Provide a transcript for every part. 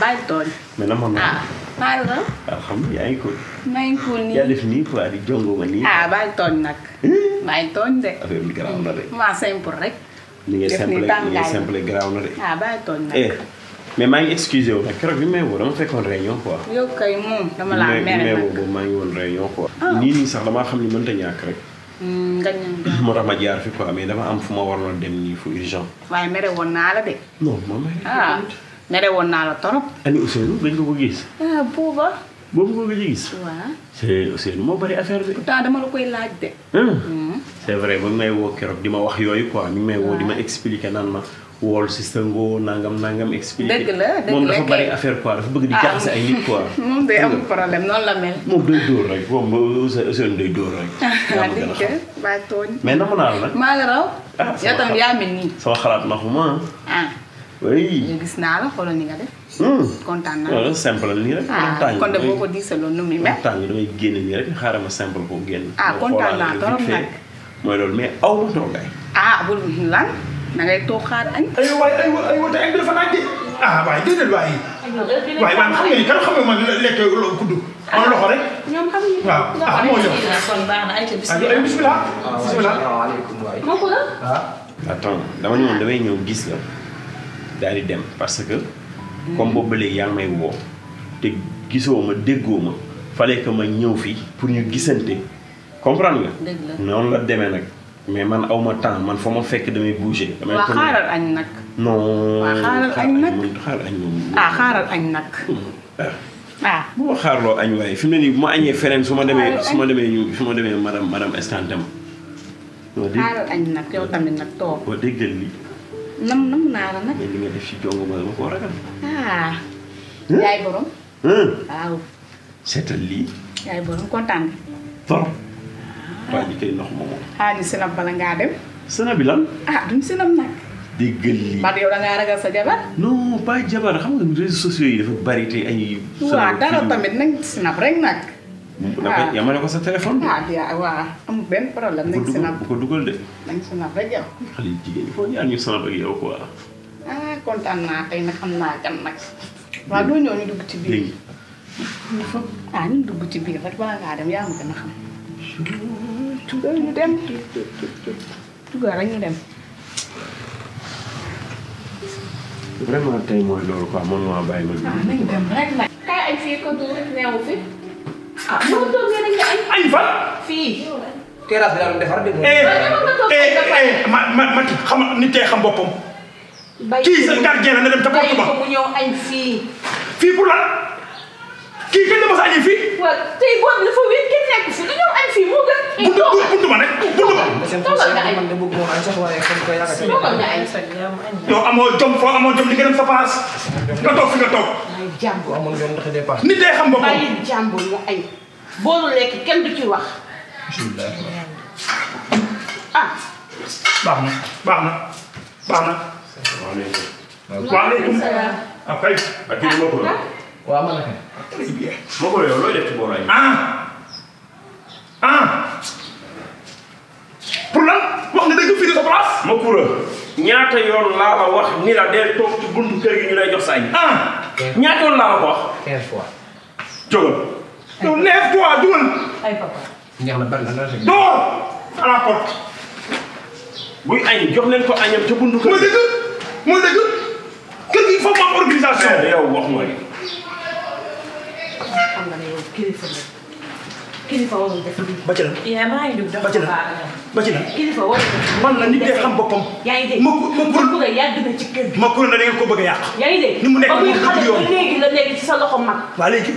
bàyyi tooñ. mais na ma ah bàyyi la. alhamdulilah yaa ngi ko. maa ngi cool nii. yaa def nii quoi di jongo ma nii. bàyyi tooñ nag. bàyyi tooñ de. affaire bi garaaw na de. maa simple rek. li ngay simple garaaw na de. bàyyi tooñ nag. mais maa ngi excusé wu nag keroog bi may woo dama fekkoon réunion quoi. yow kay moom dama laa mere nag boobu maa ngi woon réunion quoi. nii nii sax damaa xam ni mënta ñàkk rek. moo tax ma jaar fi quoi mais dama am fu ma waroon a dem nii fu urgent. waaye mere woon naa la de. non moom mere woon naa la torop. ani Ousseynou dañ ko gis. booba. boobu nga gëj a gis. waaw. c'est Ousseynou moo bari affaire bi. pourtant dama la koy laaj de. c'est vrai ba may woo keroog di ma wax yooyu quoi mi ngi may woo di ma expliquer naan ma wool sister Ngo nangam expliquer. dëgg la moom dafa bari affaire quoi dafa bëgg di jaxase ay nit quoi. moom day amul problème noonu la mel. moom day dóor rek moom Ousseynou day dóor rek. yaa ngi gën a bàyyi tooñ. mais namu naa la nag. maa la raw. yow tam yaa mel nii. sama xalaat naxuma oui. gis naa la xoolal ni nga def. kontaan naa la simple nii rek. kon de boo ko diisaloon nu muy mel. tàng damay génne nii rek xaaral ma simple ko génn. kontaan naa trop nag. mooy loolu mais aw ma toogaay. bul lan na ngay toog xaar añ. aywa te añ bi dafa naaj de. waaye déedéet waaye. waaye man xam nga ni kan xam nga man lekk kudd. man loxo rek. ñoom xam nga. moo ñëw. kon baax na ayca bisimilah. bisimilah. asalaamaaleykum waay. moo ko la. attends dama ñëwoon damay ñëw gis la daal di dem parce que. comme boobu ba léegi yaa ngi may woo te gisoo ma déggoo ma fallait que ma ñëw fii pour ñu gisante comprendre nga. dëgg la noonu la demee nag mais man aw ma temps man foo ma fekk damay bouger. damay waaw xaaral añ nag. non xaaral añ nag xaaral añ moom. xaaral añ nag. bu ma xaarloo añ waaye fi mu ne nii bu ma añee feneen su ma demee madame Estante ma. xaaral añ nag yow tamit nag toog. boo déggal lii. nam naa la nag. mais li nga def si jongo ma koo ragal. yaay borom. waaw. seetal lii. yaay borom kontaan nga. trop. waa ji kay ndox moomu. ñu sinab bala ngaa dem. sinab bi lan. duñ sinab nag. déggal lii. ba yow da ngaa ragal sa jabar. non pas jabar xam nga réseaux sociaux yi dafa bari te ay. waaw dara tamit nañ sinab rek nag. yamale ko sa téléphone. waaw amul benn problème nañ sinab. bu ko dugal de. nañ sinab rek yow. xale yu jigéen ñi foofu ñaar ñu sinab ak yow quoi. kontaan naa tey nag xam naa kan nag. waaw doo ñëw ñu dugg ci biir. léegi. ñu dugg ci biir rek bala ngaa dem yaa ma gën a xam. tugal ñu dem. tugal rek ñu dem. vraiment tey mooy loolu quoi man maa bàyyi ma. nañ dem rek nag. kaay añ fii ko dugg neewu fi. moo toogee rek nga añ. añ fan. fii. terrasse bi daal di defar dégg ma xam nit tey xam boppam. kii sa gardien la na dem ca porte ba. mu ñëw añ fii. fii pour lan. kii kenn dama sa añee fii. waaw tey boobu dafa wér kenn nekk fi lu ñëw añ fii moo gën. buntu ma rek buntu ma. man de bëgg moom añ sax waaye comme koy yaakaar toogal nga añ sa yow amoo jom foo amoo jom li nga dem sa place. nga toog fi nga toog. ay jàmbur amoon yoon ndax dépasse. nit day xam boppam. ay jàmbur nga añ. boolu lekk kenn du ci wax. baax na. waaleykum salaam. kay. ak kii bi ma ko la. waaw man la kay. très bien. ma ko la yow looy def ci boolu añ. pour lan wax nga dëgg fii de sa place. ma kura ñaata yoon laa la wax ni la dee toog ci buntu kër gi ñu lay jox sa añ. ñaata yoon laa la ko wax. 15 fois. jógal. yow lève-toi dugal. ay papa. neex na bari na la rek. dehors à la porte. buy añ jox leen ko añam ca buntu kër. mooy dëgg kër gi il faut mu am organisation. yow wax mooy. xam nga ne yow kilifa warul def lii. ba ci la. yaa maa ngi dugg ba ci la ba ci la. kilifa warul def lii. man la nit day xam boppam. yaa ngi dégg ma bëgg a yàgg na ci kër gi. ma kuréel na da ngeen ko bëgg a yàq. yaa ngi dégg ni mu nekk ba muy moom xale dëgg yoon. ba léegi la nekk ci sa loxo mag. waa léegi.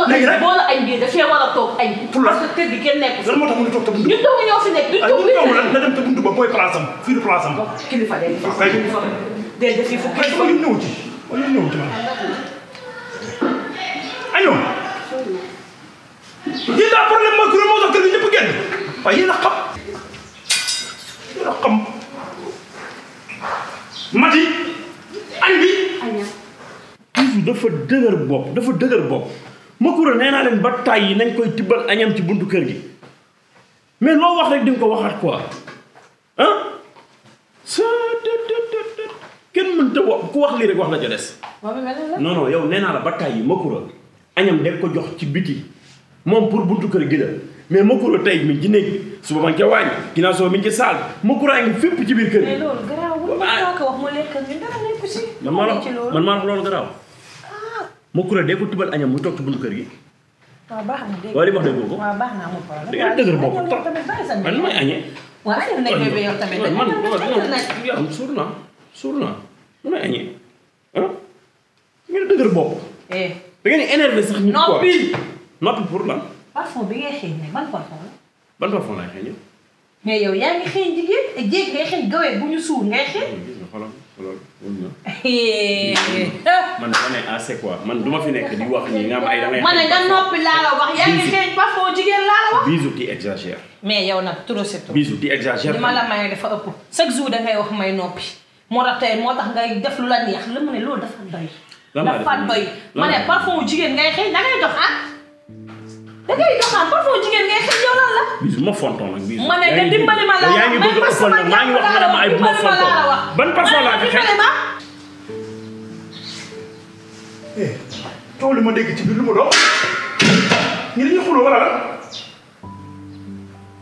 léegi nag boolu añ bii dafay war a toog añ. pour lan parce que kër gi kenn nekk. lan moo tax mu ngi toog te buntu. ñun dong ñoo fi nekk duñ toog ñu toog na dem te buntu ba mooy place am fii du place am. kilifa day def kilifa day def fii fu kay kilifa. ñu ñëw ci ñu ñëw ci man. añoo. yéen daa problème mooy kuréel moo tax kër gi ñëpp génn. waaye yéen a xam. mati añ bi. dafa dëgër bopp ma kuréel nee naa leen ba tàyyi nañ koy tibbal añam ci buntu kër gi mais loo wax rek di nga ko waxaat quoi kenn mënta wax ku wax lii rek wax la ca des. non non yow nee naa la ba tàyyi Makura añam de ko jox ci biti moom pour buntu kër gi la mais Makura tey mi ngi ci néeg suba ma ngi ca waañ ginnaaw soo mi ngi ci saal Makura ngi fépp ci biir kër gi. mais loolu garaawul man ko wax mu lekk ñu dara nekk ci. man maa wax loolu garaaw. Makura de ko tibal añam mu toog ci buntu kër gi. waaw baax na dégg wala li wax dëgg ko. waaw baax na amul problème. da ngeen dëgër bopp trop man may añee. waaw añal nag bébé yow tamit man yow suur naa mu may añee ah ngeen dëgër bopp. da ngeen di énervé sax nit quoi noppi pour lan. parfum bi ngay xeeñ ne ban parfum la. ban parfum laay xeeñee. mais yow yaa ngi xeeñ jigéen jéeg ngay xeeñ gawee bu ñu suur ngay xeeñ. xoolal man dama ne assez quoi man du ma fi nekk di wax nii nga am ay da ngay. ma ne nga noppi laa la wax yaa ngi xeeñ parfum jigéen laa la wax. Bijou tu exagères. mais yow nag trop c'est trop. Bijou tu exagères. li ma la may dafa ëpp chaque jour da ngay wax may noppi moo tax tey moo tax ngay def lu la neex la ma ne loolu dafa doy. dafa doy ma ne parfum jigéen ngay xeeñ da ngay dox ah. da ngay doxaan parfum jigéen ngay xeeñ yow lan la. Bijou ma fonton nag Bijou. ma ne nga dimbali ma laa yaa ngi bëgg a ëppal nag maa ngi wax nga ne ma ay bu ma fonton ban parfum laa fi xeeñ. coow li ma dégg ci biir lu ma doon ñu dañuy xuloo wala la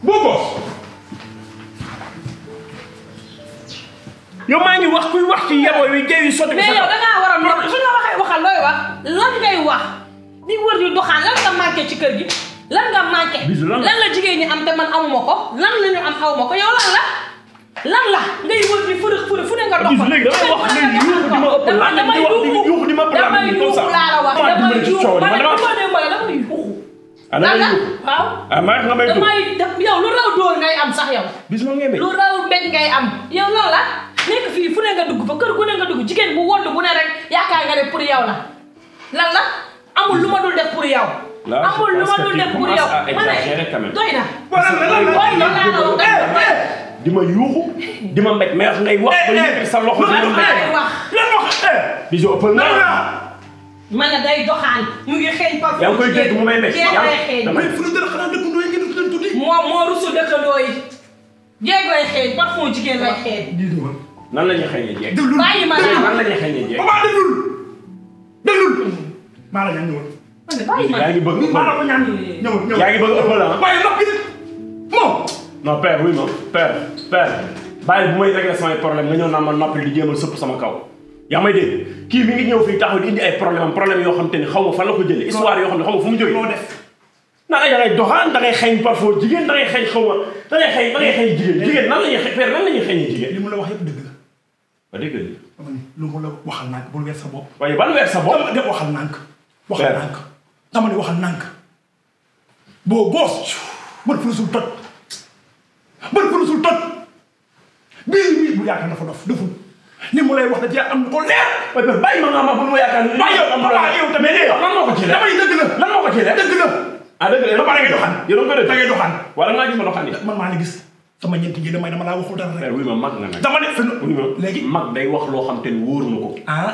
Beau Goss yow maa ngi wax kuy wax ci yaboo yi géej yi sotti. mais yow da ngaa war a noppi su ñu waxee waxal looy wax lan ngay wax di wër di doxaan lan nga manqué ci kër gi lan nga manqué. lan la jigéen ñi am te man amuma ko lan la ñu am awuma ko yow lan la ngay wër di fërëx fërëx fu ne nga dox. léegi damay wax léegi yuuxu di ma ëpp lan la di wax di yuuxu di ma ëpp lan la yuuxu laa la wax damay yuuxu man damay yuuxu. lan la waaw. maa nga may dóor damay yow lu raw dóor ngay am sax yow. bis ma ngay may lu raw mbéj ngay am yow lan la nekk fii fu ne nga dugg fa kër gu ne nga dugg jigéen bu wodd bu ne rek yaakaar nga ne pour yow la lan la amul lu ma dul def pour yow. amul lu ma dul def pour yow ma ne doy na. di ma yuuxu di ma mbéj mais wax ngay wax ba yëkkati sa loxo di ma mbéj lan wax Bijou ëppal na ma ne day doxaan mu ngi xeeñ parfum yaa ngi koy dégg mu may mbéj damay fu la dara xanaa dëkkandoo yi ngeen di leen tuddi moom moo rusu dëkkandoo yi jéeg lay xeeñ parfum jigéen lay xeeñ nan la ñuy xeeñee jéeg bàyyi ma la nan la ñuy xeeñee jéeg papa déglul maa la ñaan ñëwal yaa ngi bëgg maa la ko ñaan ñëwal yaa ngi bëgg ëppal ah waaye noppi moom non père oui ma père bàyyi bu may régler samay problème nga ñëw naan ma noppi di jéemal sëpp sama kaw yaa may dégg kii mi ngi ñëw fii taxaw di indi ay problème yoo xam te ni xaw ma fan la ko jëlee histoire yoo xam ne xaw ma fu mu jógee loo def nan ay da ngay doxaan da ngay xeeñ parfois jigéen da ngay xeeñ xaw ma da ngay xeeñ jigéen nan la ñuy père nan la ñuy xeeñee jigéen li mu la wax yëpp dëgg la ba dégg la dama ni lu mu la waxal nànk bul weer sa bopp waaye ban weer sa bopp def waxal nànk dama ni waxal nànk Beau Goss bët furusul toj bii bu yaakaar dafa dof deful ni mu lay wax da cee am ko leer waaye bàyyi ma nga ma bu ma yaakaar ni yow tamit lan moo ko ci leer damay dëgg la lan moo ko ci leer dëgg la ba pare ngay doxaan yow da ngay doxaan wala nga gis ma doxaan yi man maa ngi gis sama ñeenti ji damay dama laa waxul dara rek oui ma mag nga nag dama ne fen léegi mag day wax loo xam te ni wóor na ko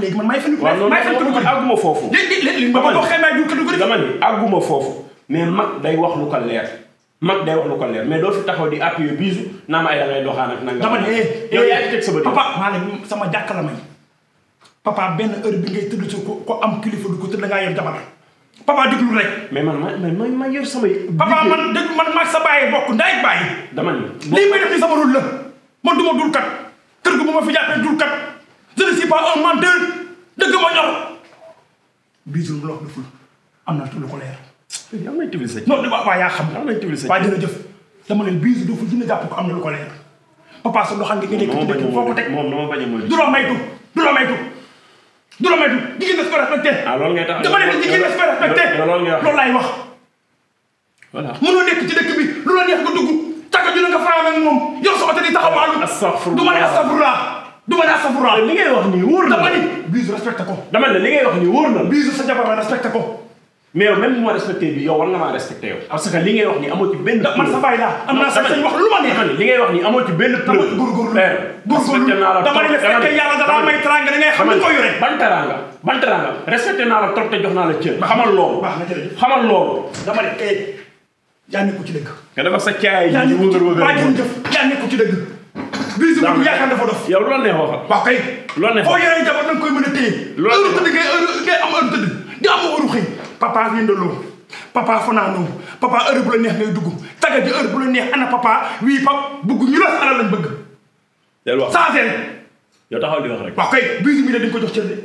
léegi man maay fen ko àgguma foofu li ma ko xëy may du dama ni àgguma foofu mais mag day wax lu ko leer mag day wax lu ko leer mais doo fi taxaw di appuyer Bijou naa ma ay da ngay doxaan ak nanga dama ne yow yaa ngi teg sa bët papa maa ne sama jàkka la may papa benn heure bi ngay tëdd si ko am kilifa du ko tëdd ngaa yor jabar papa déglu rek mais ma yor sama papa man dégg man maag sa bàyyi bokk ndaay ak bàyyi dama ni lii may def ni sama rôle la man du ma dul kat kër gu bu ma fi jàppee dul kat je ne suis pas un menteur dëgg ma ñor Bijou lu wax deful am na lu ko leer am nañ tibli sa non waa yaa xam am nañ tibli sa waaye jërëjëf dama leen Bijou doo fa dina jàpp ko am na lu ko leer papa sa loxo nga nekk ci dëkk foo ko teg moom dama bañ a mooy du la maytu jigéen des ko respecté loolu ngay tax dama ne jigéen des ko respecté loolu laay wax voilà mënoo nekk ci dëkk bi lu la neex nga dugg tàgga ju ne nga faram ak moom yor sa oto di taxawaalu du ma ne astafurlah li ngay wax nii wóor na dama ni Bijou respecté ko dama ne li ngay wax nii wóor na Bijou sa jabar respecté ko mais yow même bu ma respecté bi yow war nga maa respecté yow parce que li ngay wax nii amoo ci benn man sa baay laa am naa sañ wax lu ma neex li ngay wax nii amoo ci benn preuve góorgóorlu dama ne respecté yàlla dara may teraanga da ngay xam ni ko yore ban teraanga respecté naa la trop te jox naa la cër xamal loolu xamal loolu dama ne yaa nekku ci dëgg nga dafa sa caay yi yaa nekku ci dëgg Bijou bu yaakaar dafa dof yow lu la neex waxal waaw kay loolu ne foo yoree jabar da nga koy mën a téye. loolu heure tëdd ngay am heure tëdd di am heure xëy papa yëndaloo papa fanaanoo papa heure bu la neex ngay dugg taga ji heure bu la neex ana papa wii pap bugg ñu la alal lañ bëgg. del wax saa seen. yow taxaw di wax rek. waaw kay bisu bi ne dañ ko jox cër de.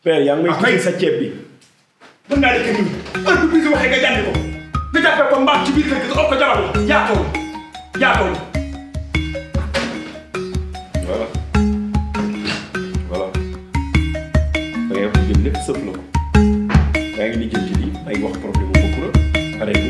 père yaa ngi may tuuti sa ceeb bi. mën ngaa dëkk nii heure bu bisu waxee nga jàndi ko nga jàppee ko mbaam ci biir kër gi nga ko jabar la yaatoo yaatoo. voilà voilà da ngay wax jël lépp sëf la ko yaa ngi lijjanti lii may wax problème mu bokkul pare bu